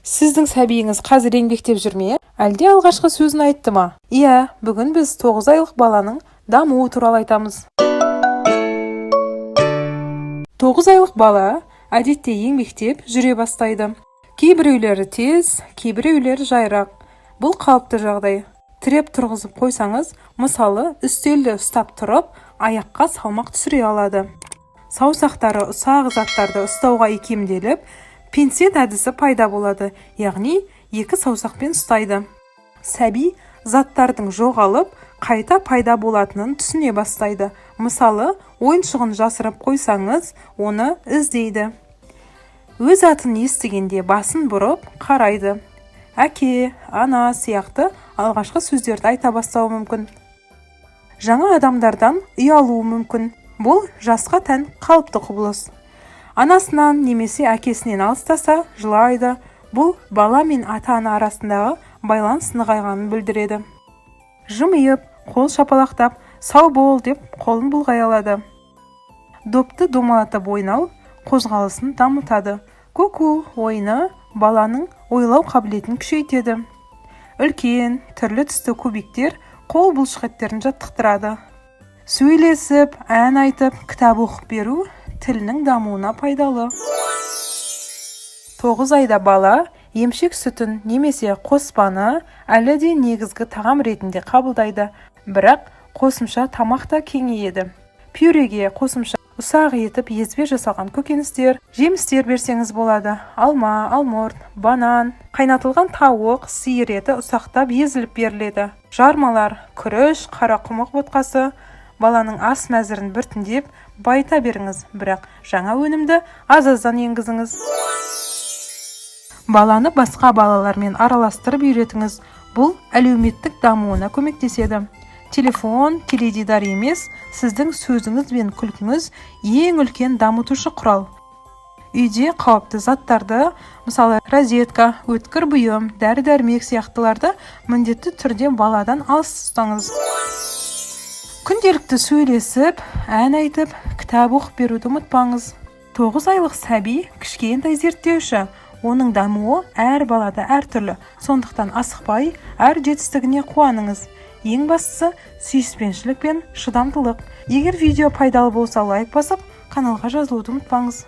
Сіздің сәбиіңіз қазір еңбектеп жүр ме? Әлде алғашқы сөзін айтты ма? Иә, бүгін біз 9 айлық баланың дамуы туралы айтамыз. 9 айлық бала әдетте еңбектеп жүре бастайды. Кейбіреулері тез, кейбіреулері жайырақ. Бұл қалыпты жағдай. Тіреп тұрғызып қойсаңыз, мысалы, үстелді ұстап тұрып, аяққа салмақ түсіре алады. Саусақтары ұсақ заттарды ұстауға икемделіп, пинцет әдісі пайда болады, яғни екі саусақпен ұстайды. Сәби заттардың жоғалып, қайта пайда болатынын түсіне бастайды. Мысалы, ойыншығын жасырып қойсаңыз, оны іздейді. Өз атын естігенде басын бұрып қарайды. Әке, ана сияқты алғашқы сөздерді айта бастауы мүмкін. Жаңа адамдардан ұялуы мүмкін. Бұл жасқа тән қалыпты құбылыс. Анасынан немесе әкесінен алыстаса жылайды. Бұл бала мен ата-ана арасындағы байланыс нығайғанын білдіреді. Жымиып, қол шапалақтап, сау бол деп қолын бұлғай алады. Допты домалатып ойнау қозғалысын дамытады. Ку-ку ойыны баланың ойлау қабілетін күшейтеді. Үлкен, түрлі түсті кубиктер қол бұлшықеттерін жаттықтырады. Сөйлесіп, ән айтып, кітап оқып беру тілінің дамуына пайдалы. 9 айда бала емшек сүтін немесе қоспаны әлі де негізгі тағам ретінде қабылдайды, бірақ қосымша тамақ та кеңейеді. Пюреге қосымша ұсақ етіп езбе жасалған көкөністер, жемістер берсеңіз болады. Алма, алмұрт, банан, қайнатылған тауық, сиыр еті ұсақтап езіліп беріледі. Жармалар, күріш, қарақұмық ботқасы баланың ас мәзірін біртіндеп байта беріңіз, бірақ жаңа өнімді аз-аздан енгізіңіз. Баланы басқа балалармен араластырып үйретіңіз. Бұл әлеуметтік дамуына көмектеседі. Телефон, теледидар емес, сіздің сөзіңіз бен күлкіңіз ең үлкен дамытушы құрал. Үйде қауіпті заттарды, мысалы розетка, өткір бұйым, дәрі-дәрмек сияқтыларды міндетті түрде баладан алыс ұстаңыз. Күнделікті сөйлесіп, ән айтып, кітап оқып беруді ұмытпаңыз. 9 айлық сәби кішкентай зерттеуші. Оның дамуы әр балада әртүрлі. Сондықтан асықпай, әр жетістігіне қуаныңыз. Ең бастысы сүйіспеншілік пен шыдамдылық. Егер видео пайдалы болса, лайк басып, каналға жазылуды ұмытпаңыз.